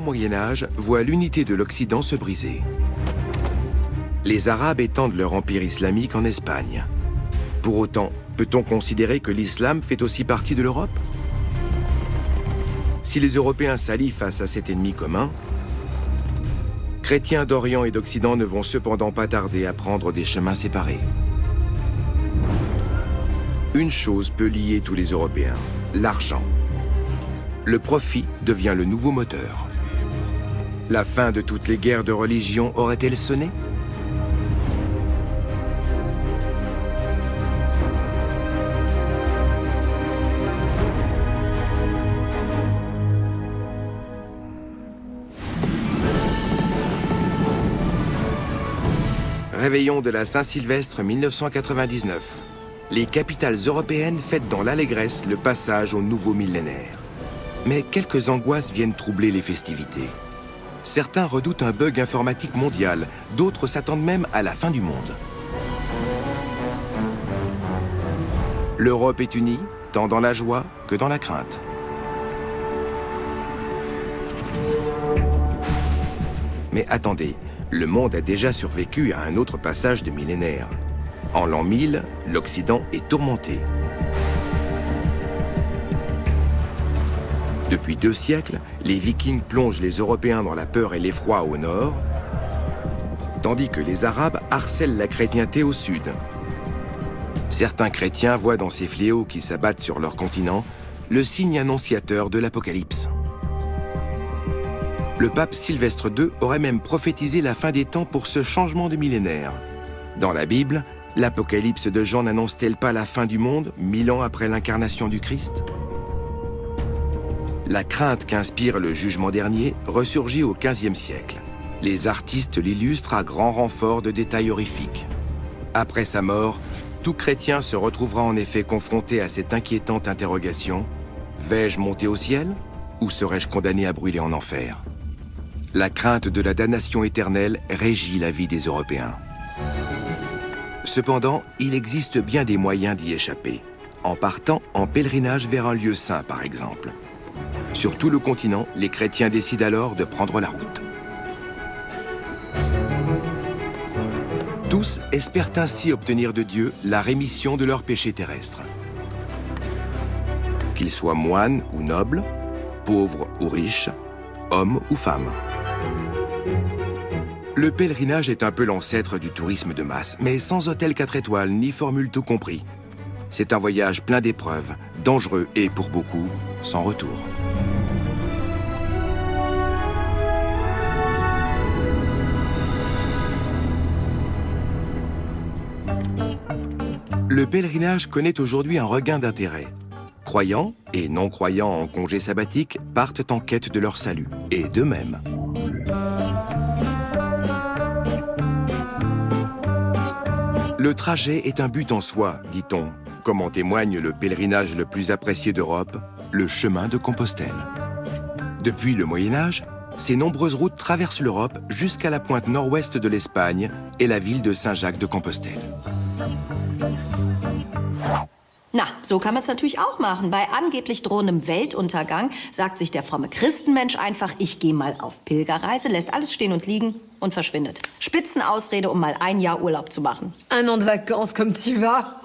Moyen-Âge voit l'unité de l'Occident se briser. Les Arabes étendent leur empire islamique en Espagne. Pour autant, peut-on considérer que l'islam fait aussi partie de l'Europe? Si les Européens s'allient face à cet ennemi commun, chrétiens d'Orient et d'Occident ne vont cependant pas tarder à prendre des chemins séparés. Une chose peut lier tous les Européens, l'argent. Le profit devient le nouveau moteur. La fin de toutes les guerres de religion aurait-elle sonné? Réveillon de la Saint-Sylvestre 1999. Les capitales européennes fêtent dans l'allégresse le passage au nouveau millénaire. Mais quelques angoisses viennent troubler les festivités. Certains redoutent un bug informatique mondial, d'autres s'attendent même à la fin du monde. L'Europe est unie, tant dans la joie que dans la crainte. Mais attendez, le monde a déjà survécu à un autre passage de millénaire. En l'an 1000, l'Occident est tourmenté. Depuis 2 siècles, les Vikings plongent les Européens dans la peur et l'effroi au nord, tandis que les Arabes harcèlent la chrétienté au sud. Certains chrétiens voient dans ces fléaux qui s'abattent sur leur continent le signe annonciateur de l'Apocalypse. Le pape Sylvestre II aurait même prophétisé la fin des temps pour ce changement de millénaire. Dans la Bible, l'Apocalypse de Jean n'annonce-t-elle pas la fin du monde, 1000 ans après l'incarnation du Christ? La crainte qu'inspire le jugement dernier ressurgit au XVe siècle. Les artistes l'illustrent à grand renfort de détails horrifiques. Après sa mort, tout chrétien se retrouvera en effet confronté à cette inquiétante interrogation: vais-je monter au ciel ou serai-je condamné à brûler en enfer? La crainte de la damnation éternelle régit la vie des Européens. Cependant, il existe bien des moyens d'y échapper, en partant en pèlerinage vers un lieu saint par exemple. Sur tout le continent, les chrétiens décident alors de prendre la route. Tous espèrent ainsi obtenir de Dieu la rémission de leurs péchés terrestres. Qu'ils soient moines ou nobles, pauvres ou riches, hommes ou femmes. Le pèlerinage est un peu l'ancêtre du tourisme de masse, mais sans hôtel 4 étoiles ni formule tout compris. C'est un voyage plein d'épreuves, dangereux et, pour beaucoup, sans retour. Le pèlerinage connaît aujourd'hui un regain d'intérêt. Croyants et non-croyants en congé sabbatique partent en quête de leur salut, et d'eux-mêmes. Le trajet est un but en soi, dit-on, comme en témoigne le pèlerinage le plus apprécié d'Europe, le chemin de Compostelle. Depuis le Moyen-Âge, ces nombreuses routes traversent l'Europe jusqu'à la pointe nord-ouest de l'Espagne et la ville de Saint-Jacques-de-Compostelle. Na, so kann man es natürlich auch machen. Bei angeblich drohendem Weltuntergang sagt sich der fromme Christenmensch einfach, ich gehe mal auf Pilgerreise, lässt alles stehen und liegen und verschwindet. Spitzenausrede, um mal 1 Jahr Urlaub zu machen. 1 an de vacances comme tu vas.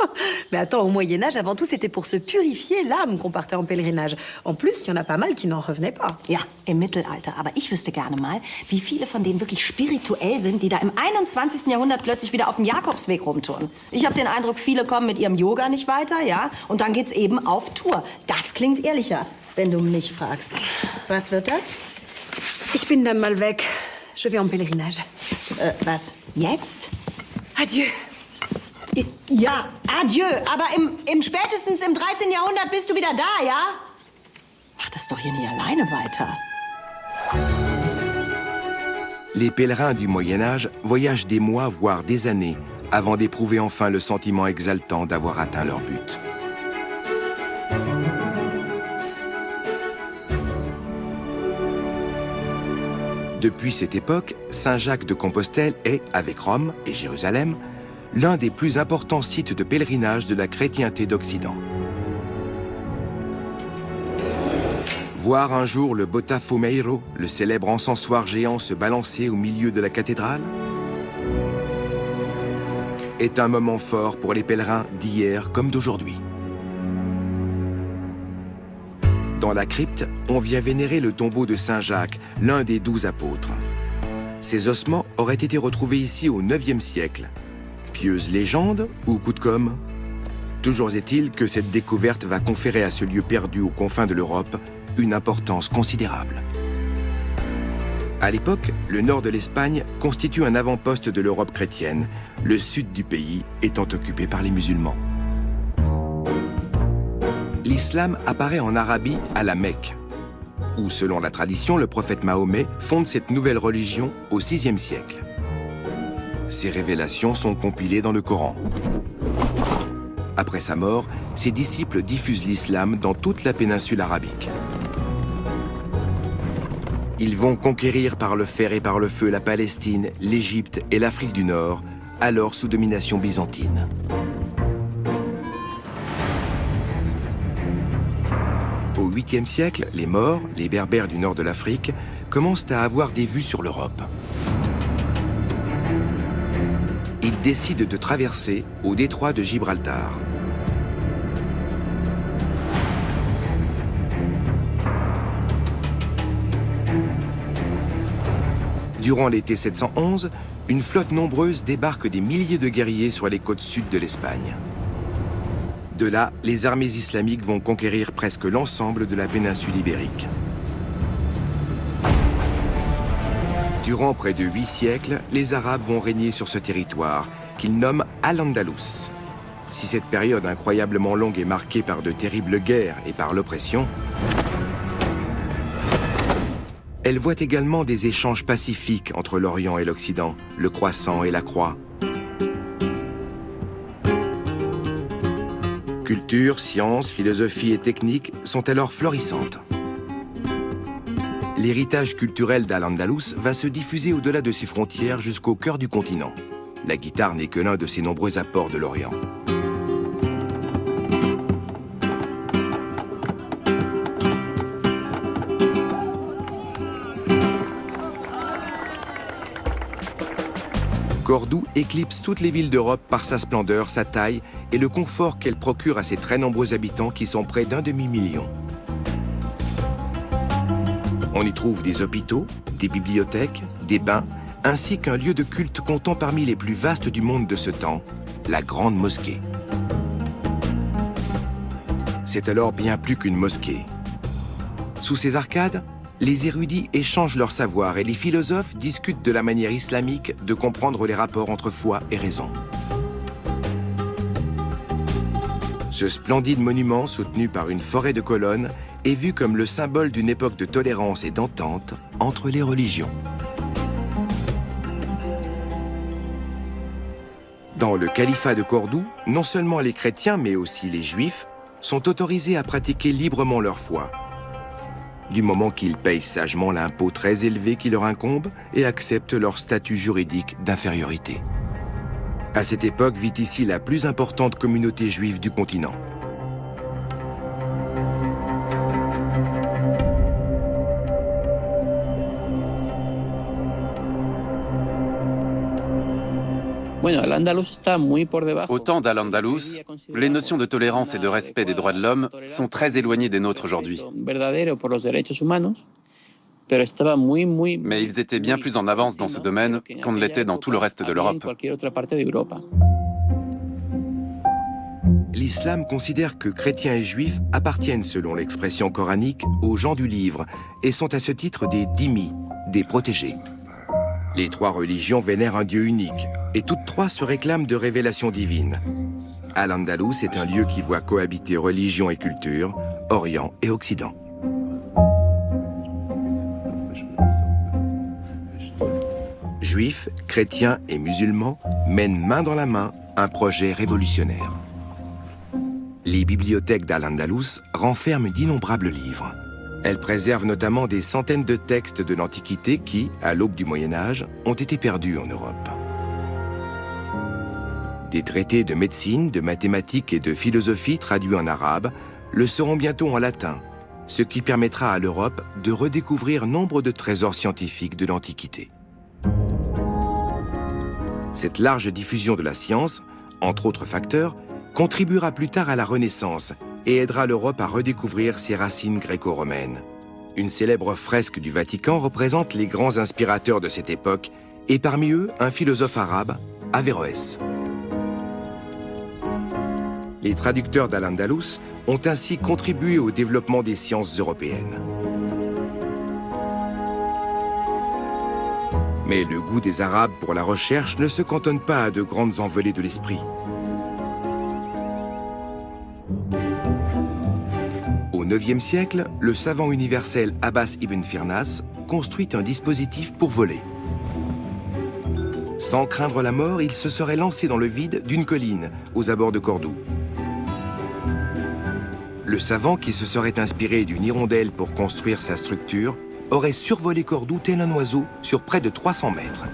Mais attends, au Moyen-Âge, avant tout, c'était pour se purifier l'âme qu'on partait en pèlerinage. En plus, il y en a pas mal qui n'en revenaient pas. Ja, im Mittelalter. Aber ich wüsste gerne mal, wie viele von denen wirklich spirituell sind, die da im 21. Jahrhundert plötzlich wieder auf dem Jakobsweg rumtouren. Ich habe den Eindruck, viele kommen mit ihrem Yoga nicht weiter, ja? Und dann geht's eben auf Tour. Das klingt ehrlicher, wenn du mich fragst. Was wird das? Ich bin dann mal weg. Je vais en pèlerinage. Was? Jetzt? Adieu. Ja, adieu. Aber im spätestens im 13. Jahrhundert bist du wieder da, ja? Mach das doch hier nicht alleine weiter. Les pèlerins du Moyen-Âge voyagent des mois, voire des années, avant d'éprouver enfin le sentiment exaltant d'avoir atteint leur but. Depuis cette époque, Saint-Jacques-de-Compostelle est, avec Rome et Jérusalem, l'un des plus importants sites de pèlerinage de la chrétienté d'Occident. Voir un jour le Botafumeiro, le célèbre encensoir géant, se balancer au milieu de la cathédrale est un moment fort pour les pèlerins d'hier comme d'aujourd'hui. Dans la crypte, on vient vénérer le tombeau de Saint Jacques, l'un des 12 apôtres. Ces ossements auraient été retrouvés ici au IXe siècle. Pieuse légende ou coup de com'? Toujours est-il que cette découverte va conférer à ce lieu perdu aux confins de l'Europe une importance considérable. À l'époque, le nord de l'Espagne constitue un avant-poste de l'Europe chrétienne, le sud du pays étant occupé par les musulmans. L'islam apparaît en Arabie à la Mecque, où, selon la tradition, le prophète Mahomet fonde cette nouvelle religion au VIe siècle. Ces révélations sont compilées dans le Coran. Après sa mort, ses disciples diffusent l'islam dans toute la péninsule arabique. Ils vont conquérir par le fer et par le feu la Palestine, l'Égypte et l'Afrique du Nord, alors sous domination byzantine. Au 8e siècle, les Maures, les Berbères du nord de l'Afrique, commencent à avoir des vues sur l'Europe. Ils décident de traverser au détroit de Gibraltar. Durant l'été 711, une flotte nombreuse débarque des milliers de guerriers sur les côtes sud de l'Espagne. De là, les armées islamiques vont conquérir presque l'ensemble de la péninsule ibérique. Durant près de 8 siècles, les Arabes vont régner sur ce territoire, qu'ils nomment Al-Andalus. Si cette période incroyablement longue est marquée par de terribles guerres et par l'oppression, elle voit également des échanges pacifiques entre l'Orient et l'Occident, le croissant et la croix. Culture, sciences, philosophie et technique sont alors florissantes. L'héritage culturel d'Al-Andalus va se diffuser au-delà de ses frontières jusqu'au cœur du continent. La guitare n'est que l'un de ses nombreux apports de l'Orient. Cordoue éclipse toutes les villes d'Europe par sa splendeur, sa taille et le confort qu'elle procure à ses très nombreux habitants qui sont près d'un demi-million. On y trouve des hôpitaux, des bibliothèques, des bains, ainsi qu'un lieu de culte comptant parmi les plus vastes du monde de ce temps, la Grande Mosquée. C'est alors bien plus qu'une mosquée. Sous ses arcades, les érudits échangent leur savoir et les philosophes discutent de la manière islamique de comprendre les rapports entre foi et raison. Ce splendide monument, soutenu par une forêt de colonnes, est vu comme le symbole d'une époque de tolérance et d'entente entre les religions. Dans le califat de Cordoue, non seulement les chrétiens, mais aussi les juifs, sont autorisés à pratiquer librement leur foi, du moment qu'ils payent sagement l'impôt très élevé qui leur incombe et acceptent leur statut juridique d'infériorité. À cette époque vit ici la plus importante communauté juive du continent. Au temps d'Al-Andalus, les notions de tolérance et de respect des droits de l'homme sont très éloignées des nôtres aujourd'hui. Mais ils étaient bien plus en avance dans ce domaine qu'on ne l'était dans tout le reste de l'Europe. L'islam considère que chrétiens et juifs appartiennent, selon l'expression coranique, aux gens du livre et sont à ce titre des dhimmi, des protégés. Les trois religions vénèrent un Dieu unique et toutes trois se réclament de révélations divines. Al-Andalus est un lieu qui voit cohabiter religion et culture, Orient et Occident. Juifs, chrétiens et musulmans mènent main dans la main un projet révolutionnaire. Les bibliothèques d'Al-Andalus renferment d'innombrables livres. Elles préservent notamment des centaines de textes de l'Antiquité qui, à l'aube du Moyen-Âge, ont été perdus en Europe. Des traités de médecine, de mathématiques et de philosophie traduits en arabe le seront bientôt en latin, ce qui permettra à l'Europe de redécouvrir nombre de trésors scientifiques de l'Antiquité. Cette large diffusion de la science, entre autres facteurs, contribuera plus tard à la Renaissance et aidera l'Europe à redécouvrir ses racines gréco-romaines. Une célèbre fresque du Vatican représente les grands inspirateurs de cette époque, et parmi eux, un philosophe arabe, Averroès. Les traducteurs d'Al-Andalus ont ainsi contribué au développement des sciences européennes. Mais le goût des Arabes pour la recherche ne se cantonne pas à de grandes envolées de l'esprit. Au IXe siècle, le savant universel Abbas ibn Firnas construit un dispositif pour voler. Sans craindre la mort, il se serait lancé dans le vide d'une colline, aux abords de Cordoue. Le savant, qui se serait inspiré d'une hirondelle pour construire sa structure, aurait survolé Cordoue tel un oiseau sur près de 300 mètres.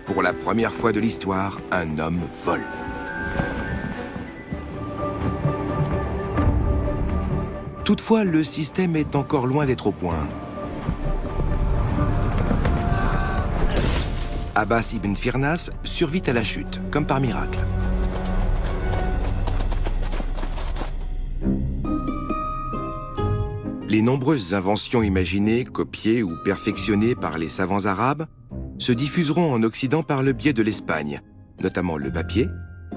Pour la première fois de l'histoire, un homme vole. Toutefois, le système est encore loin d'être au point. Abbas ibn Firnas survit à la chute, comme par miracle. Les nombreuses inventions imaginées, copiées ou perfectionnées par les savants arabes se diffuseront en Occident par le biais de l'Espagne, notamment le papier,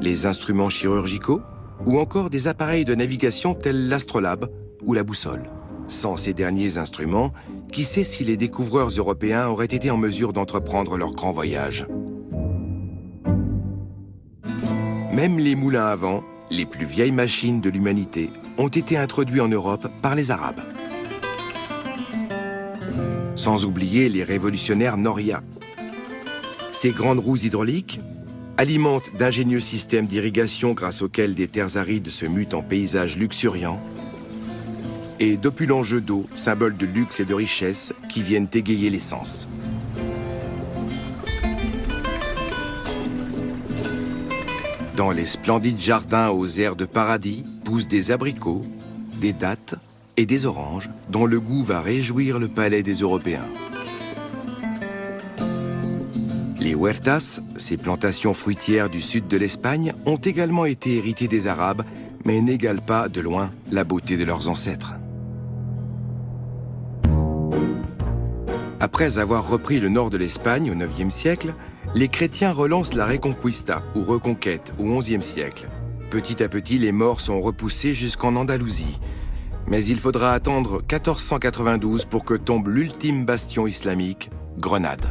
les instruments chirurgicaux ou encore des appareils de navigation tels l'astrolabe ou la boussole. Sans ces derniers instruments, qui sait si les découvreurs européens auraient été en mesure d'entreprendre leur grand voyage. Même les moulins à vent, les plus vieilles machines de l'humanité, ont été introduits en Europe par les Arabes. Sans oublier les révolutionnaires Noria. Ces grandes roues hydrauliques alimentent d'ingénieux systèmes d'irrigation grâce auxquels des terres arides se mutent en paysages luxuriants et d'opulents jeux d'eau, symboles de luxe et de richesse qui viennent égayer l'essence. Dans les splendides jardins aux airs de paradis poussent des abricots, des dattes et des oranges dont le goût va réjouir le palais des Européens. Les huertas, ces plantations fruitières du sud de l'Espagne, ont également été héritées des Arabes, mais n'égalent pas, de loin, la beauté de leurs ancêtres. Après avoir repris le nord de l'Espagne au IXe siècle, les chrétiens relancent la Reconquista, ou reconquête, au XIe siècle. Petit à petit, les morts sont repoussés jusqu'en Andalousie. Mais il faudra attendre 1492 pour que tombe l'ultime bastion islamique, Grenade.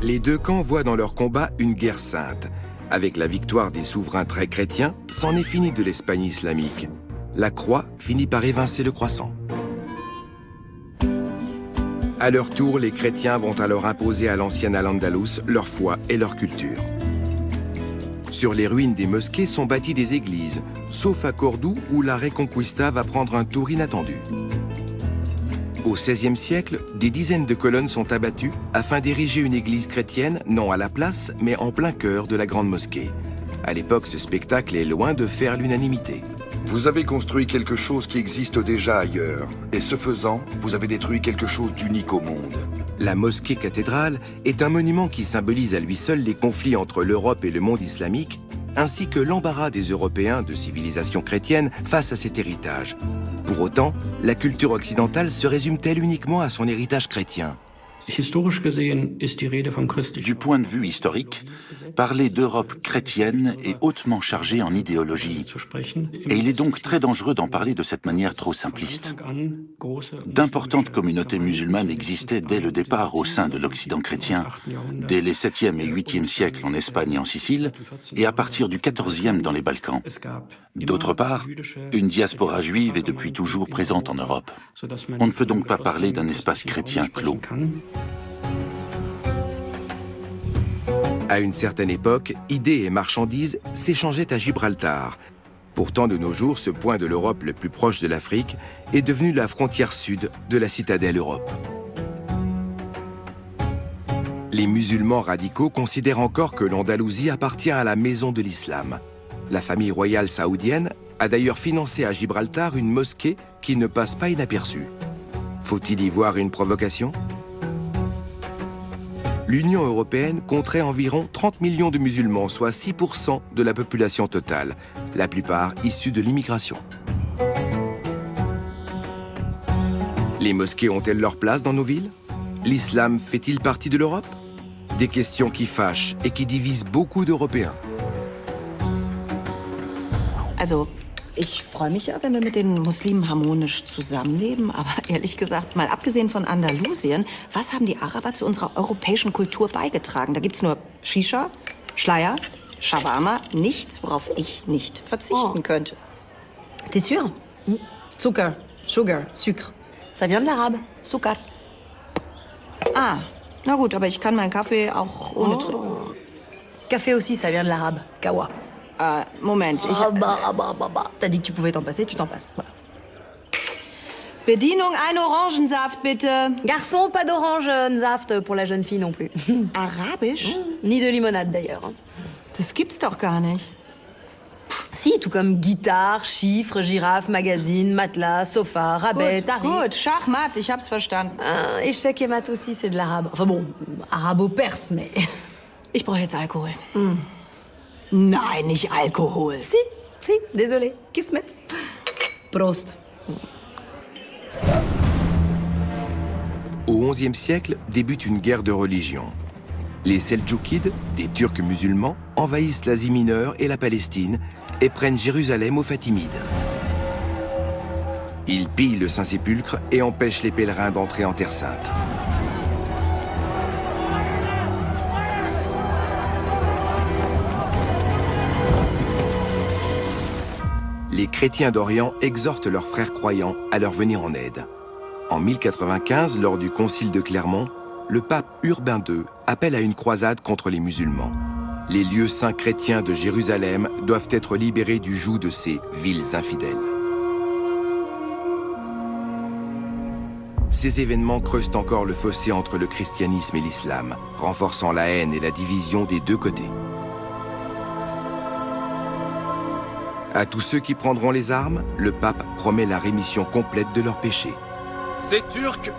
Les deux camps voient dans leur combat une guerre sainte. Avec la victoire des souverains très chrétiens, c'en est fini de l'Espagne islamique. La croix finit par évincer le croissant. À leur tour, les chrétiens vont alors imposer à l'ancienne Al-Andalus leur foi et leur culture. Sur les ruines des mosquées sont bâties des églises, sauf à Cordoue où la Reconquista va prendre un tour inattendu. Au XVIe siècle, des dizaines de colonnes sont abattues afin d'ériger une église chrétienne, non à la place, mais en plein cœur de la grande mosquée. À l'époque, ce spectacle est loin de faire l'unanimité. Vous avez construit quelque chose qui existe déjà ailleurs, et ce faisant, vous avez détruit quelque chose d'unique au monde. La mosquée cathédrale est un monument qui symbolise à lui seul les conflits entre l'Europe et le monde islamique, ainsi que l'embarras des Européens de civilisation chrétienne face à cet héritage. Pour autant, la culture occidentale se résume-t-elle uniquement à son héritage chrétien ? Du point de vue historique, parler d'Europe chrétienne est hautement chargé en idéologie, et il est donc très dangereux d'en parler de cette manière trop simpliste. D'importantes communautés musulmanes existaient dès le départ au sein de l'Occident chrétien, dès les 7e et 8e siècles en Espagne et en Sicile, et à partir du 14e dans les Balkans. D'autre part, une diaspora juive est depuis toujours présente en Europe. On ne peut donc pas parler d'un espace chrétien clos. À une certaine époque, idées et marchandises s'échangeaient à Gibraltar. Pourtant, de nos jours, ce point de l'Europe le plus proche de l'Afrique est devenu la frontière sud de la citadelle Europe. Les musulmans radicaux considèrent encore que l'Andalousie appartient à la maison de l'islam. La famille royale saoudienne a d'ailleurs financé à Gibraltar une mosquée qui ne passe pas inaperçue. Faut-il y voir une provocation? L'Union européenne compterait environ 30 millions de musulmans, soit 6% de la population totale, la plupart issus de l'immigration. Les mosquées ont-elles leur place dans nos villes? L'islam fait-il partie de l'Europe? Des questions qui fâchent et qui divisent beaucoup d'Européens. Also, ich freue mich ja, wenn wir mit den Muslimen harmonisch zusammenleben. Aber ehrlich gesagt, mal abgesehen von Andalusien, was haben die Araber zu unserer europäischen Kultur beigetragen? Da gibt's nur Shisha, Schleier, Shawarma, nichts, worauf ich nicht verzichten könnte. T'es sûr? Zucker, sugar, sucre. Ça vient de l'arabe. Succar. Ah, na gut, aber ich kann meinen Kaffee auch ohne trinken. Café aussi, ça vient de l'arabe. Kawa. Moment, ich... T'as dit que tu pouvais t'en passer, tu t'en passes. Voilà. Bedienung, ein Orangensaft, bitte. Garçon, pas d'orange-saft pour la jeune fille non plus. Arabisch? Ni de limonade d'ailleurs. Das gibt's doch gar nicht. Si, tout comme guitare, chiffres, girafe, magazine, matelas, sofa, rabais, tarif. Gut, Schachmatt, ich hab's verstanden. Échec et maths aussi, c'est de l'arabe. Enfin bon, arabo-perse, mais... Ich brauche jetzt Alkohol. Nein, nicht Alkohol. Si, désolé. Kismet. Prost. Au XIe siècle débute une guerre de religion. Les Seldjoukides, des Turcs musulmans, envahissent l'Asie mineure et la Palestine et prennent Jérusalem aux Fatimides. Ils pillent le Saint-Sépulcre et empêchent les pèlerins d'entrer en Terre Sainte. Les chrétiens d'Orient exhortent leurs frères croyants à leur venir en aide. En 1095, lors du concile de Clermont, le pape Urbain II appelle à une croisade contre les musulmans. Les lieux saints chrétiens de Jérusalem doivent être libérés du joug de ces villes infidèles. Ces événements creusent encore le fossé entre le christianisme et l'islam, renforçant la haine et la division des deux côtés. À tous ceux qui prendront les armes, le pape promet la rémission complète de leurs péchés. Ces Turcs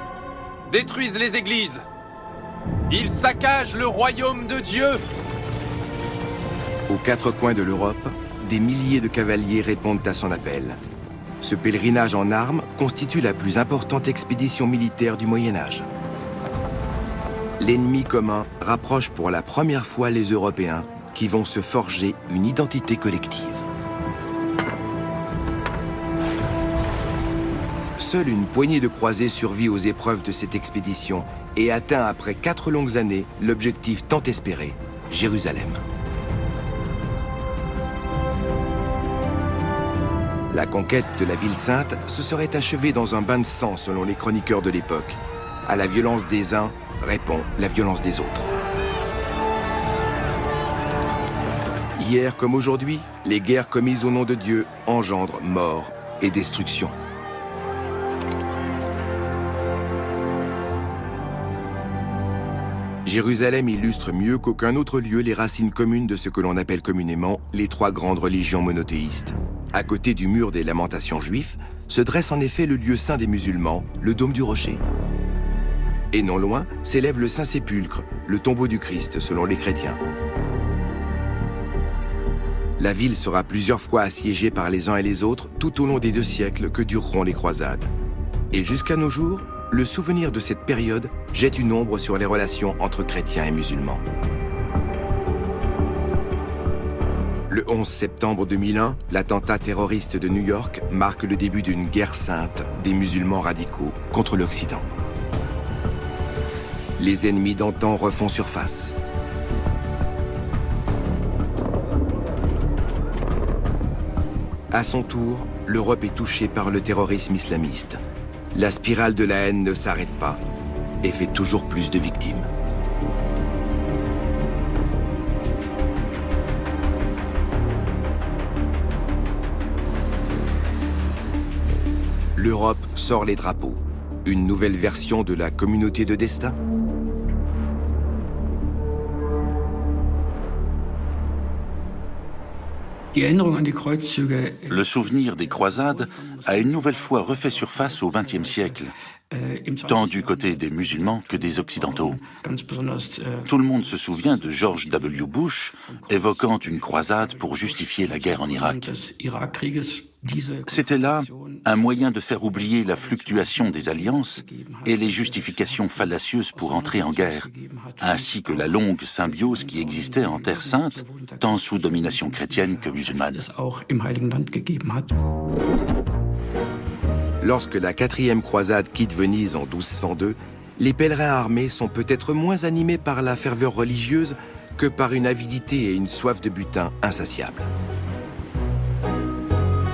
détruisent les églises. Ils saccagent le royaume de Dieu. Aux quatre coins de l'Europe, des milliers de cavaliers répondent à son appel. Ce pèlerinage en armes constitue la plus importante expédition militaire du Moyen-Âge. L'ennemi commun rapproche pour la première fois les Européens qui vont se forger une identité collective. Seule une poignée de croisés survit aux épreuves de cette expédition et atteint après 4 longues années l'objectif tant espéré, Jérusalem. La conquête de la ville sainte se serait achevée dans un bain de sang selon les chroniqueurs de l'époque. À la violence des uns répond la violence des autres. Hier comme aujourd'hui, les guerres commises au nom de Dieu engendrent mort et destruction. Jérusalem illustre mieux qu'aucun autre lieu les racines communes de ce que l'on appelle communément les 3 grandes religions monothéistes. À côté du mur des lamentations juifs, se dresse en effet le lieu saint des musulmans, le dôme du rocher. Et non loin s'élève le Saint-Sépulcre, le tombeau du Christ selon les chrétiens. La ville sera plusieurs fois assiégée par les uns et les autres tout au long des 2 siècles que dureront les croisades. Et jusqu'à nos jours, le souvenir de cette période jette une ombre sur les relations entre chrétiens et musulmans. Le 11 septembre 2001, l'attentat terroriste de New York marque le début d'une guerre sainte des musulmans radicaux contre l'Occident. Les ennemis d'antan refont surface. À son tour, l'Europe est touchée par le terrorisme islamiste. La spirale de la haine ne s'arrête pas et fait toujours plus de victimes. L'Europe sort les drapeaux. Une nouvelle version de la communauté de destin ? Le souvenir des croisades a une nouvelle fois refait surface au XXe siècle, tant du côté des musulmans que des occidentaux. Tout le monde se souvient de George W. Bush évoquant une croisade pour justifier la guerre en Irak. C'était là un moyen de faire oublier la fluctuation des alliances et les justifications fallacieuses pour entrer en guerre, ainsi que la longue symbiose qui existait en Terre Sainte, tant sous domination chrétienne que musulmane. Lorsque la 4e croisade quitte Venise en 1202, les pèlerins armés sont peut-être moins animés par la ferveur religieuse que par une avidité et une soif de butin insatiables.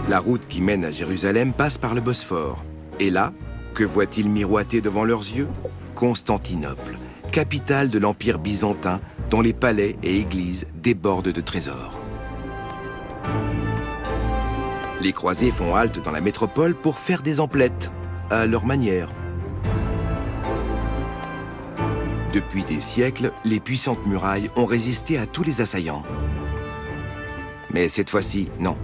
La route qui mène à Jérusalem passe par le Bosphore. Et là, que voient-ils miroiter devant leurs yeux? Constantinople, capitale de l'Empire byzantin, dont les palais et églises débordent de trésors. Les croisés font halte dans la métropole pour faire des emplettes, à leur manière. Depuis des siècles, les puissantes murailles ont résisté à tous les assaillants. Mais cette fois-ci, non.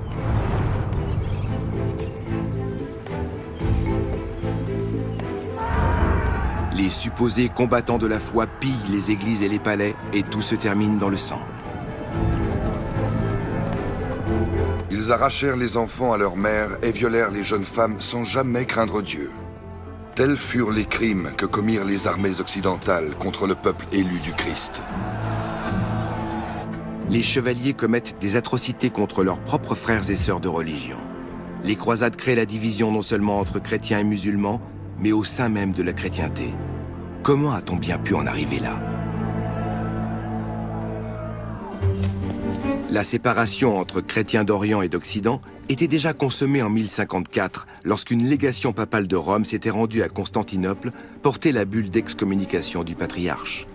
Les supposés combattants de la foi pillent les églises et les palais et tout se termine dans le sang. Ils arrachèrent les enfants à leur mère et violèrent les jeunes femmes sans jamais craindre Dieu. Tels furent les crimes que commirent les armées occidentales contre le peuple élu du Christ. Les chevaliers commettent des atrocités contre leurs propres frères et sœurs de religion. Les croisades créent la division non seulement entre chrétiens et musulmans, mais au sein même de la chrétienté. Comment a-t-on bien pu en arriver là? La séparation entre chrétiens d'Orient et d'Occident était déjà consommée en 1054, lorsqu'une légation papale de Rome s'était rendue à Constantinople porter la bulle d'excommunication du patriarche.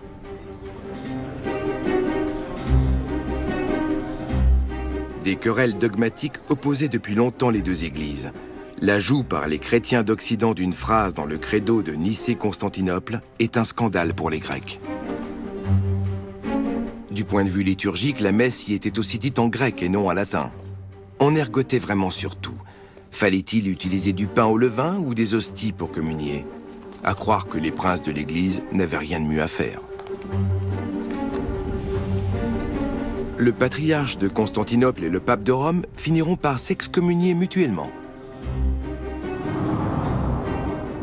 Des querelles dogmatiques opposaient depuis longtemps les deux églises. L'ajout par les chrétiens d'Occident d'une phrase dans le credo de Nicée-Constantinople est un scandale pour les Grecs. Du point de vue liturgique, la messe y était aussi dite en grec et non en latin. On ergotait vraiment sur tout. Fallait-il utiliser du pain au levain ou des hosties pour communier? À croire que les princes de l'Église n'avaient rien de mieux à faire. Le patriarche de Constantinople et le pape de Rome finiront par s'excommunier mutuellement.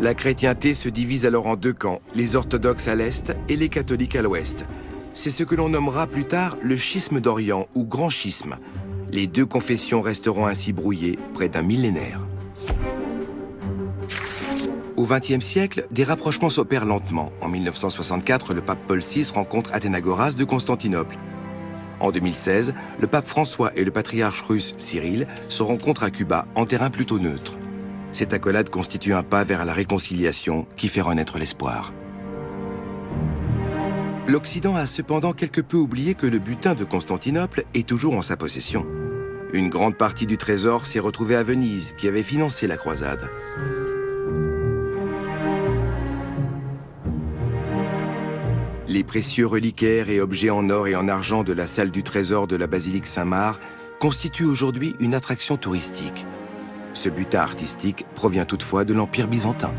La chrétienté se divise alors en deux camps, les orthodoxes à l'est et les catholiques à l'ouest. C'est ce que l'on nommera plus tard le schisme d'Orient ou grand schisme. Les deux confessions resteront ainsi brouillées près d'un millénaire. Au XXe siècle, des rapprochements s'opèrent lentement. En 1964, le pape Paul VI rencontre Athénagoras de Constantinople. En 2016, le pape François et le patriarche russe Cyril se rencontrent à Cuba en terrain plutôt neutre. Cette accolade constitue un pas vers la réconciliation qui fait renaître l'espoir. L'Occident a cependant quelque peu oublié que le butin de Constantinople est toujours en sa possession. Une grande partie du trésor s'est retrouvée à Venise, qui avait financé la croisade. Les précieux reliquaires et objets en or et en argent de la salle du trésor de la basilique Saint-Marc constituent aujourd'hui une attraction touristique. Ce butin artistique provient toutefois de l'Empire byzantin.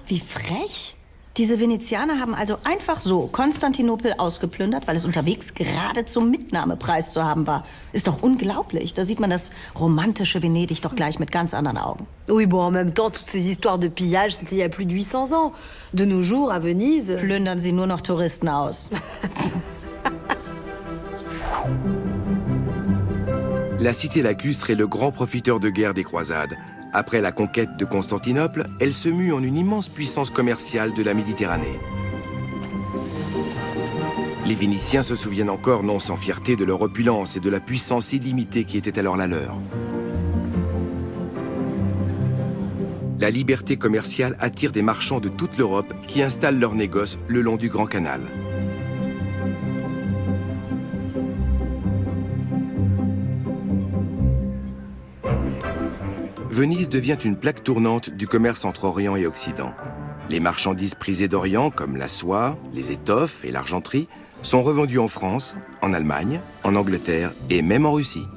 Wie frech! Diese Venezianer haben also einfach so Konstantinopel ausgeplündert, weil es unterwegs gerade zum Mitnahmepreis zu haben war. Ist doch unglaublich. Da sieht man das romantische Venedig doch gleich mit ganz anderen Augen. Oui, bon, en même temps, toutes ces histoires de pillage, c'était il y a plus de 800 ans. De nos jours, à Venise... Plündern sie nur noch Touristen aus. La cité lacustre est le grand profiteur de guerre des croisades. Après la conquête de Constantinople, elle se mue en une immense puissance commerciale de la Méditerranée. Les Vénitiens se souviennent encore, non sans fierté, de leur opulence et de la puissance illimitée qui était alors la leur. La liberté commerciale attire des marchands de toute l'Europe qui installent leurs négoces le long du Grand Canal. Venise devient une plaque tournante du commerce entre Orient et Occident. Les marchandises prisées d'Orient, comme la soie, les étoffes et l'argenterie, sont revendues en France, en Allemagne, en Angleterre et même en Russie.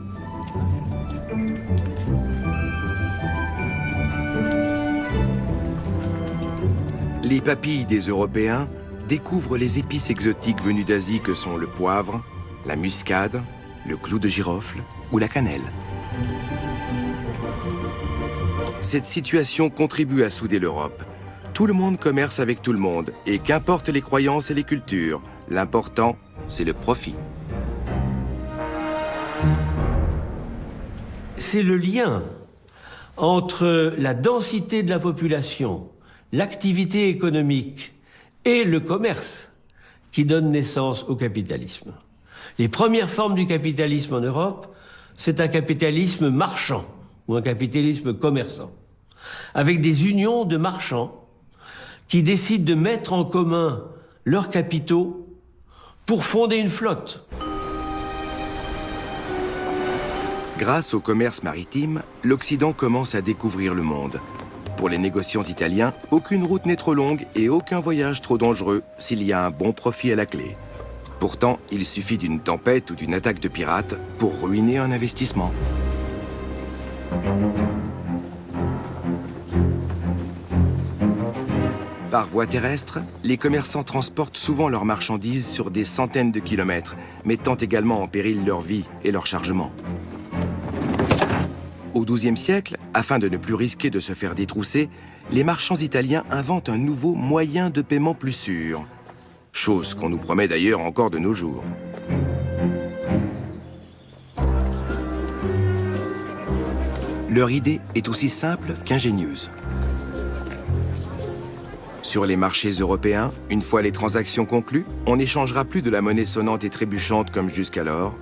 Les papilles des Européens découvrent les épices exotiques venues d'Asie que sont le poivre, la muscade, le clou de girofle ou la cannelle. Cette situation contribue à souder l'Europe. Tout le monde commerce avec tout le monde, et qu'importe les croyances et les cultures, l'important, c'est le profit. C'est le lien entre la densité de la population, l'activité économique et le commerce qui donne naissance au capitalisme. Les premières formes du capitalisme en Europe, c'est un capitalisme marchand ou un capitalisme commerçant, avec des unions de marchands qui décident de mettre en commun leurs capitaux pour fonder une flotte. Grâce au commerce maritime, l'Occident commence à découvrir le monde. Pour les négociants italiens, aucune route n'est trop longue et aucun voyage trop dangereux s'il y a un bon profit à la clé. Pourtant, il suffit d'une tempête ou d'une attaque de pirates pour ruiner un investissement. Par voie terrestre, les commerçants transportent souvent leurs marchandises sur des centaines de kilomètres, mettant également en péril leur vie et leur chargement. Au XIIe siècle, afin de ne plus risquer de se faire détrousser, les marchands italiens inventent un nouveau moyen de paiement plus sûr. Chose qu'on nous promet d'ailleurs encore de nos jours. Leur idée est aussi simple qu'ingénieuse. Sur les marchés européens, une fois les transactions conclues, on n'échangera plus de la monnaie sonnante et trébuchante comme jusqu'alors,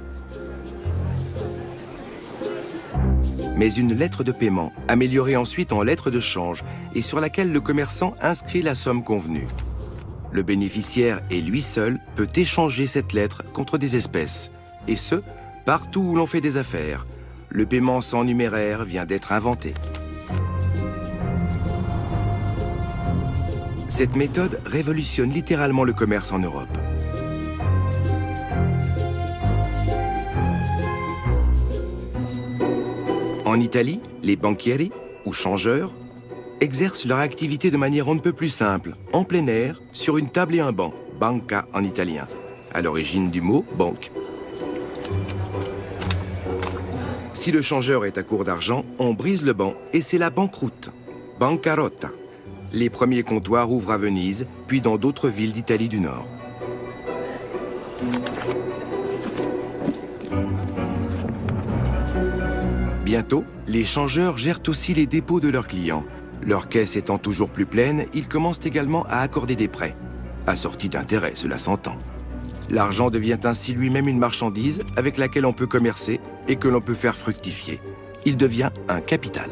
mais une lettre de paiement, améliorée ensuite en lettre de change, et sur laquelle le commerçant inscrit la somme convenue. Le bénéficiaire et lui seul peut échanger cette lettre contre des espèces, et ce, partout où l'on fait des affaires. Le paiement sans numéraire vient d'être inventé. Cette méthode révolutionne littéralement le commerce en Europe. En Italie, les banchieri, ou changeurs, exercent leur activité de manière on ne peut plus simple, en plein air, sur une table et un banc, banca en italien, à l'origine du mot banque. Si le changeur est à court d'argent, on brise le banc et c'est la banqueroute, bancarotta. Les premiers comptoirs ouvrent à Venise, puis dans d'autres villes d'Italie du Nord. Bientôt, les changeurs gèrent aussi les dépôts de leurs clients. Leur caisse étant toujours plus pleine, ils commencent également à accorder des prêts. Assortis d'intérêts, cela s'entend. L'argent devient ainsi lui-même une marchandise avec laquelle on peut commercer et que l'on peut faire fructifier. Il devient un capital.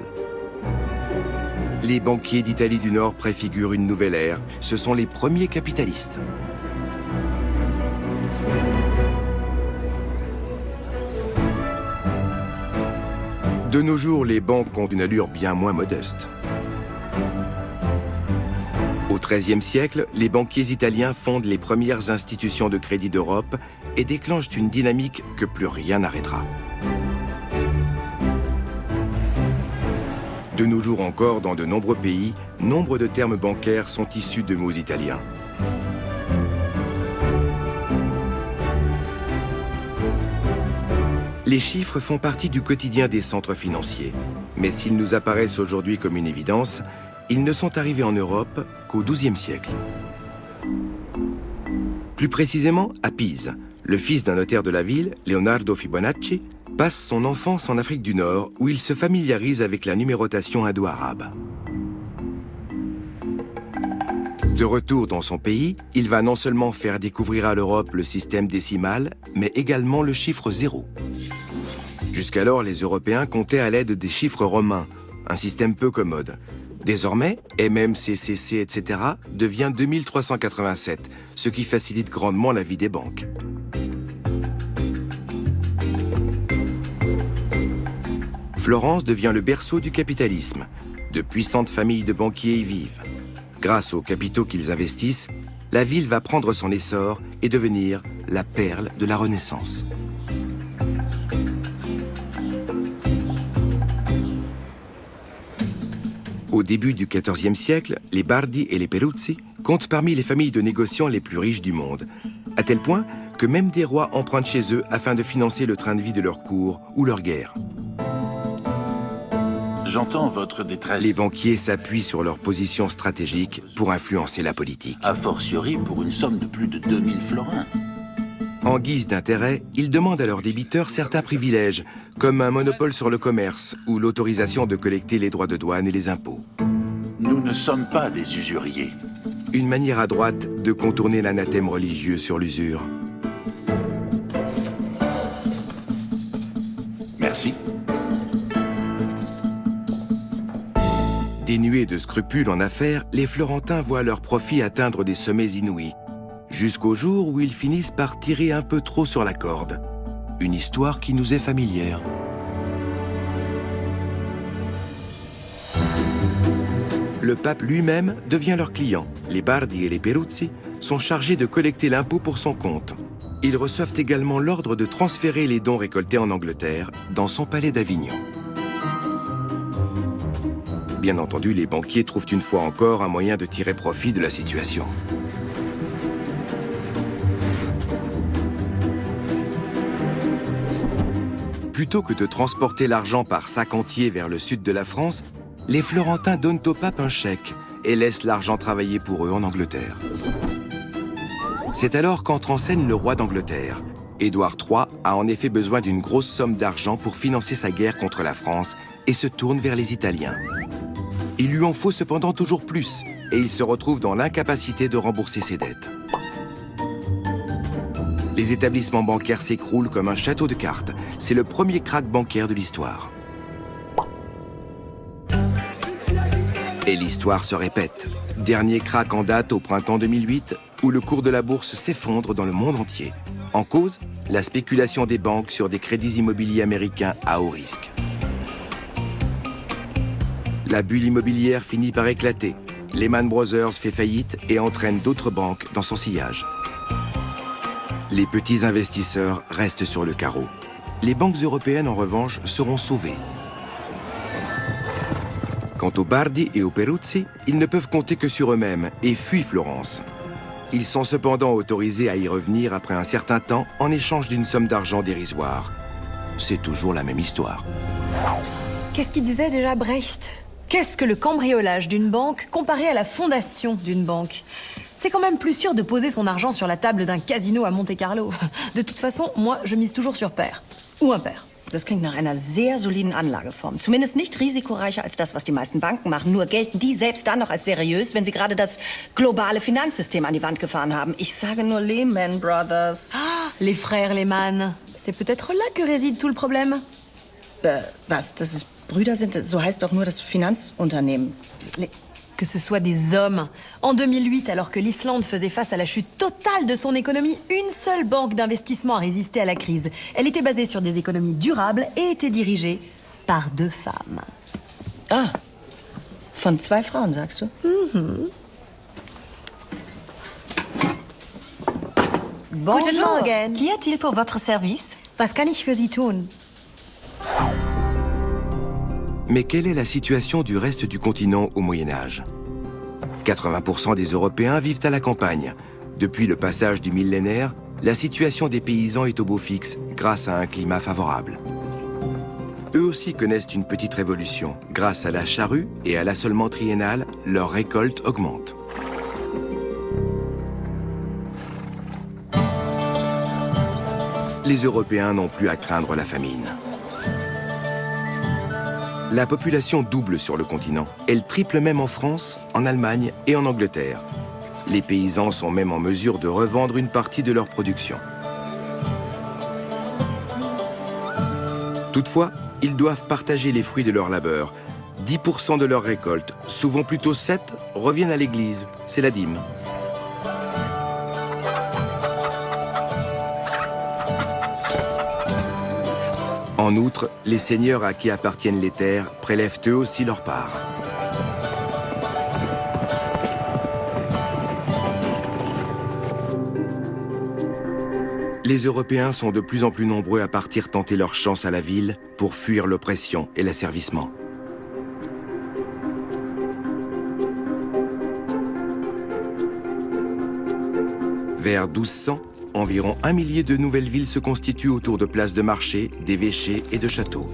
Les banquiers d'Italie du Nord préfigurent une nouvelle ère. Ce sont les premiers capitalistes. De nos jours, les banques ont une allure bien moins modeste. Au XIIIe siècle, les banquiers italiens fondent les premières institutions de crédit d'Europe et déclenchent une dynamique que plus rien n'arrêtera. De nos jours encore, dans de nombreux pays, nombre de termes bancaires sont issus de mots italiens. Les chiffres font partie du quotidien des centres financiers. Mais s'ils nous apparaissent aujourd'hui comme une évidence, ils ne sont arrivés en Europe qu'au XIIe siècle. Plus précisément, à Pise, le fils d'un notaire de la ville, Leonardo Fibonacci, passe son enfance en Afrique du Nord où il se familiarise avec la numérotation indo-arabe. De retour dans son pays, il va non seulement faire découvrir à l'Europe le système décimal, mais également le chiffre 0. Jusqu'alors, les Européens comptaient à l'aide des chiffres romains, un système peu commode. Désormais, MMCCC, etc. devient 2387, ce qui facilite grandement la vie des banques. Florence devient le berceau du capitalisme. De puissantes familles de banquiers y vivent. Grâce aux capitaux qu'ils investissent, la ville va prendre son essor et devenir la perle de la Renaissance. Au début du XIVe siècle, les Bardi et les Peruzzi comptent parmi les familles de négociants les plus riches du monde, à tel point que même des rois empruntent chez eux afin de financer le train de vie de leur cour ou leur guerre. J'entends votre détresse. Les banquiers s'appuient sur leur position stratégique pour influencer la politique. A fortiori pour une somme de plus de 2000 florins. En guise d'intérêt, ils demandent à leurs débiteurs certains privilèges, comme un monopole sur le commerce ou l'autorisation de collecter les droits de douane et les impôts. Nous ne sommes pas des usuriers. Une manière à droite de contourner l'anathème religieux sur l'usure. Merci. Dénués de scrupules en affaires, les Florentins voient leurs profits atteindre des sommets inouïs, jusqu'au jour où ils finissent par tirer un peu trop sur la corde. Une histoire qui nous est familière. Le pape lui-même devient leur client. Les Bardi et les Peruzzi sont chargés de collecter l'impôt pour son compte. Ils reçoivent également l'ordre de transférer les dons récoltés en Angleterre, dans son palais d'Avignon. Bien entendu, les banquiers trouvent une fois encore un moyen de tirer profit de la situation. Plutôt que de transporter l'argent par sac entier vers le sud de la France, les Florentins donnent au pape un chèque et laissent l'argent travailler pour eux en Angleterre. C'est alors qu'entre en scène le roi d'Angleterre. Édouard III a en effet besoin d'une grosse somme d'argent pour financer sa guerre contre la France et se tourne vers les Italiens. Il lui en faut cependant toujours plus et il se retrouve dans l'incapacité de rembourser ses dettes. Les établissements bancaires s'écroulent comme un château de cartes. C'est le premier krach bancaire de l'histoire. Et l'histoire se répète. Dernier krach en date au printemps 2008, où le cours de la bourse s'effondre dans le monde entier. En cause, la spéculation des banques sur des crédits immobiliers américains à haut risque. La bulle immobilière finit par éclater. Lehman Brothers fait faillite et entraîne d'autres banques dans son sillage. Les petits investisseurs restent sur le carreau. Les banques européennes, en revanche, seront sauvées. Quant aux Bardi et aux Peruzzi, ils ne peuvent compter que sur eux-mêmes et fuient Florence. Ils sont cependant autorisés à y revenir après un certain temps en échange d'une somme d'argent dérisoire. C'est toujours la même histoire. Qu'est-ce qu'il disait déjà, Brecht? Qu'est-ce que le cambriolage d'une banque comparé à la fondation d'une banque? C'est quand même plus sûr de poser son argent sur la table d'un casino à Monte-Carlo. De toute façon, moi, je mise toujours sur pair. Ou impair. Das klingt nach einer sehr soliden Anlageform. Zumindest nicht risikoreicher als das, was die meisten Banken machen. Nur gelten die selbst dann noch als seriös, wenn sie gerade das globale Finanzsystem an die Wand gefahren haben. Ich sage nur Lehman Brothers. Ah, les frères Lehman. C'est peut-être là que réside tout le problème. Was? Dass es Brüder sind? So heißt doch nur das Finanzunternehmen. Que ce soit des hommes. En 2008, alors que l'Islande faisait face à la chute totale de son économie, une seule banque d'investissement a résisté à la crise. Elle était basée sur des économies durables et était dirigée par 2 femmes. Ah, von 2 Frauen, sagst du? Mhm. Bonjour. Guten Morgen. Qu'y a-t-il pour votre service? Was kann ich für Sie tun? Mais quelle est la situation du reste du continent au Moyen-Âge? 80% des Européens vivent à la campagne. Depuis le passage du millénaire, la situation des paysans est au beau fixe grâce à un climat favorable. Eux aussi connaissent une petite révolution. Grâce à la charrue et à l'assolement triennal, leur récolte augmente. Les Européens n'ont plus à craindre la famine. La population double sur le continent. Elle triple même en France, en Allemagne et en Angleterre. Les paysans sont même en mesure de revendre une partie de leur production. Toutefois, ils doivent partager les fruits de leur labeur. 10% de leur récolte, souvent plutôt 7, reviennent à l'église. C'est la dîme. En outre, les seigneurs à qui appartiennent les terres prélèvent eux aussi leur part. Les Européens sont de plus en plus nombreux à partir tenter leur chance à la ville pour fuir l'oppression et l'asservissement. Vers 1200, environ 1 millier de nouvelles villes se constituent autour de places de marché, d'évêchés et de châteaux.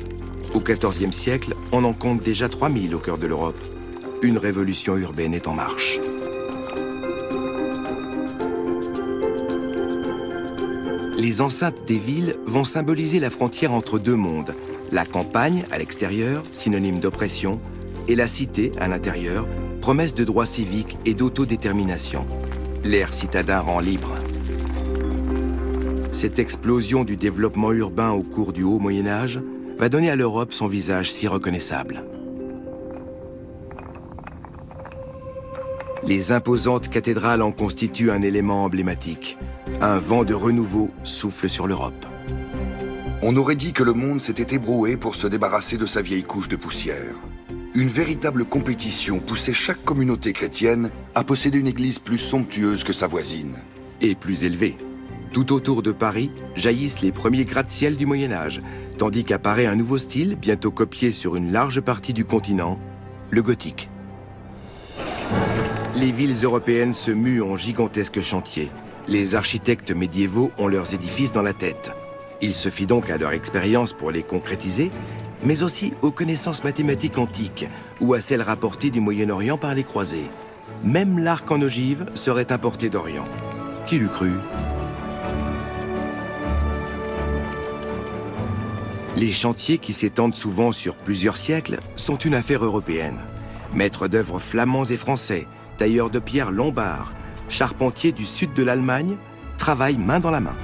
Au XIVe siècle, on en compte déjà 3000 au cœur de l'Europe. Une révolution urbaine est en marche. Les enceintes des villes vont symboliser la frontière entre deux mondes. La campagne, à l'extérieur, synonyme d'oppression, et la cité, à l'intérieur, promesse de droits civiques et d'autodétermination. L'ère citadin rend libre. Cette explosion du développement urbain au cours du Haut Moyen-Âge va donner à l'Europe son visage si reconnaissable. Les imposantes cathédrales en constituent un élément emblématique. Un vent de renouveau souffle sur l'Europe. On aurait dit que le monde s'était ébroué pour se débarrasser de sa vieille couche de poussière. Une véritable compétition poussait chaque communauté chrétienne à posséder une église plus somptueuse que sa voisine. Et plus élevée. Tout autour de Paris jaillissent les premiers gratte-ciel du Moyen-Âge, tandis qu'apparaît un nouveau style, bientôt copié sur une large partie du continent, le gothique. Les villes européennes se muent en gigantesques chantiers. Les architectes médiévaux ont leurs édifices dans la tête. Il suffit donc à leur expérience pour les concrétiser, mais aussi aux connaissances mathématiques antiques ou à celles rapportées du Moyen-Orient par les croisés. Même l'arc en ogive serait importé d'Orient. Qui l'eût cru? Les chantiers, qui s'étendent souvent sur plusieurs siècles, sont une affaire européenne. Maîtres d'œuvre flamands et français, tailleurs de pierre lombards, charpentiers du sud de l'Allemagne, travaillent main dans la main.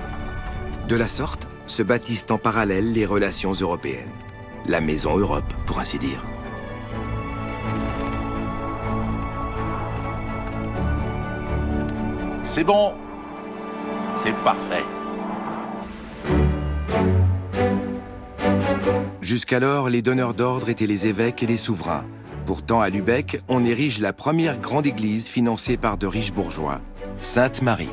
De la sorte, se bâtissent en parallèle les relations européennes. La maison Europe, pour ainsi dire. C'est bon. C'est parfait. Jusqu'alors, les donneurs d'ordre étaient les évêques et les souverains. Pourtant, à Lübeck, on érige la première grande église financée par de riches bourgeois, Sainte-Marie.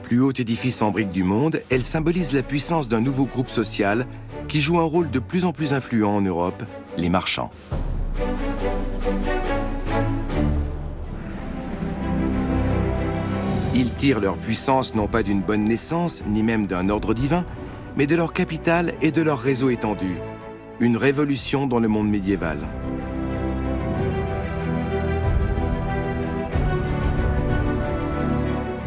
Plus haut édifice en briques du monde, elle symbolise la puissance d'un nouveau groupe social qui joue un rôle de plus en plus influent en Europe, les marchands. Ils tirent leur puissance non pas d'une bonne naissance, ni même d'un ordre divin, mais de leur capital et de leur réseau étendu. Une révolution dans le monde médiéval.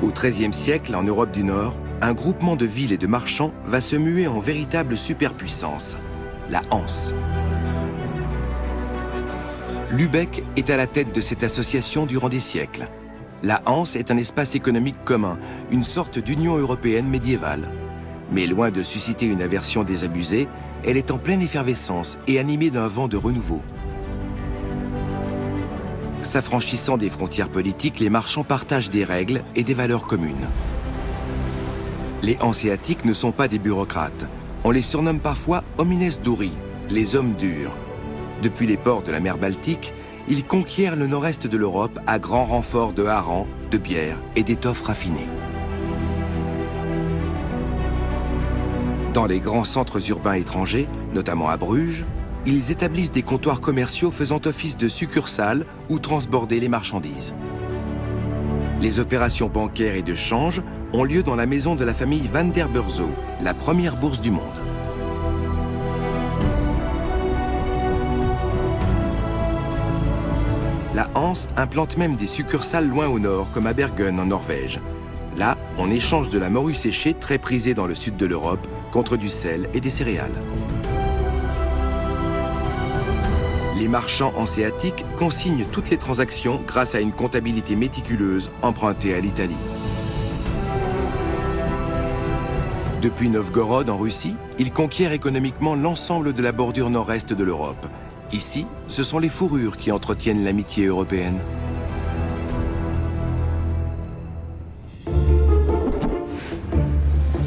Au XIIIe siècle, en Europe du Nord, un groupement de villes et de marchands va se muer en véritable superpuissance, la Hanse. Lübeck est à la tête de cette association durant des siècles. La Hanse est un espace économique commun, une sorte d'union européenne médiévale. Mais loin de susciter une aversion désabusée, elle est en pleine effervescence et animée d'un vent de renouveau. S'affranchissant des frontières politiques, les marchands partagent des règles et des valeurs communes. Les Hanséatiques ne sont pas des bureaucrates. On les surnomme parfois homines duri, les hommes durs. Depuis les ports de la mer Baltique, ils conquièrent le nord-est de l'Europe à grand renfort de harengs, de bières et d'étoffes raffinées. Dans les grands centres urbains étrangers, notamment à Bruges, ils établissent des comptoirs commerciaux faisant office de succursales où transborder les marchandises. Les opérations bancaires et de change ont lieu dans la maison de la famille Van der Beurzo, la première bourse du monde. La Hanse implante même des succursales loin au nord, comme à Bergen en Norvège. Là, on échange de la morue séchée, très prisée dans le sud de l'Europe, contre du sel et des céréales. Les marchands hanséatiques consignent toutes les transactions grâce à une comptabilité méticuleuse empruntée à l'Italie. Depuis Novgorod en Russie, ils conquièrent économiquement l'ensemble de la bordure nord-est de l'Europe. Ici, ce sont les fourrures qui entretiennent l'amitié européenne.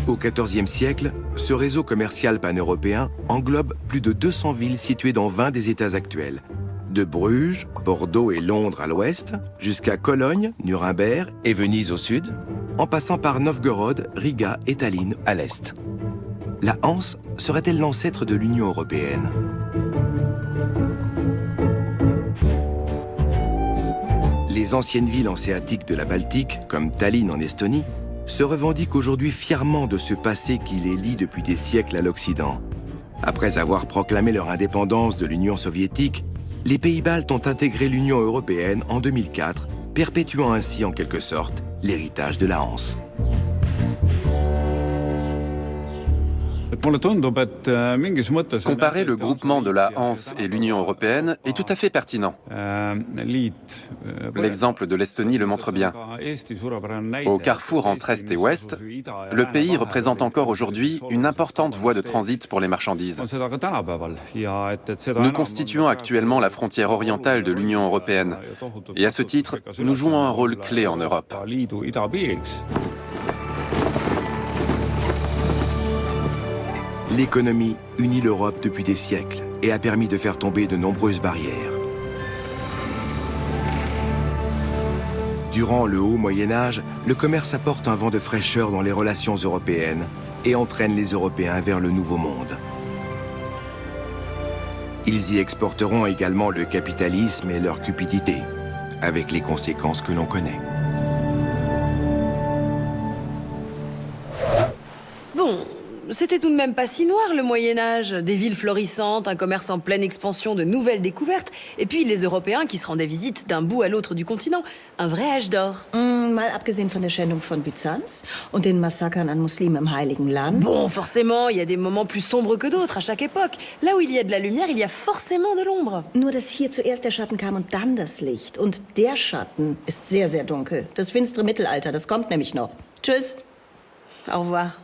Au XIVe siècle, ce réseau commercial pan-européen englobe plus de 200 villes situées dans 20 des États actuels. De Bruges, Bordeaux et Londres à l'ouest, jusqu'à Cologne, Nuremberg et Venise au sud, en passant par Novgorod, Riga et Tallinn à l'est. La Hanse serait-elle l'ancêtre de l'Union européenne ? Les anciennes villes hanséatiques de la Baltique, comme Tallinn en Estonie, se revendiquent aujourd'hui fièrement de ce passé qui les lie depuis des siècles à l'Occident. Après avoir proclamé leur indépendance de l'Union soviétique, les pays baltes ont intégré l'Union européenne en 2004, perpétuant ainsi en quelque sorte l'héritage de la Hanse. Comparer le groupement de la Hanse et l'Union européenne est tout à fait pertinent. L'exemple de l'Estonie le montre bien. Au carrefour entre Est et Ouest, le pays représente encore aujourd'hui une importante voie de transit pour les marchandises. Nous constituons actuellement la frontière orientale de l'Union européenne. Et à ce titre, nous jouons un rôle clé en Europe. L'économie unit l'Europe depuis des siècles et a permis de faire tomber de nombreuses barrières. Durant le haut Moyen-Âge, le commerce apporte un vent de fraîcheur dans les relations européennes et entraîne les Européens vers le Nouveau Monde. Ils y exporteront également le capitalisme et leur cupidité, avec les conséquences que l'on connaît. Bon, c'était tout de même pas si noir le Moyen-Âge. Des villes florissantes, un commerce en pleine expansion, de nouvelles découvertes, et puis les Européens qui se rendaient visite d'un bout à l'autre du continent. Un vrai âge d'or. Mal abgesehen von der Schändung von Byzanz und den Massakern an Muslimen im Heiligen Land. Bon, forcément, il y a des moments plus sombres que d'autres à chaque époque. Là où il y a de la lumière, il y a forcément de l'ombre. Nur, dass hier zuerst der Schatten kam und dann das Licht. Und der Schatten ist sehr, sehr dunkel. Das finstere Mittelalter, das kommt nämlich noch. Tschüss. Au revoir.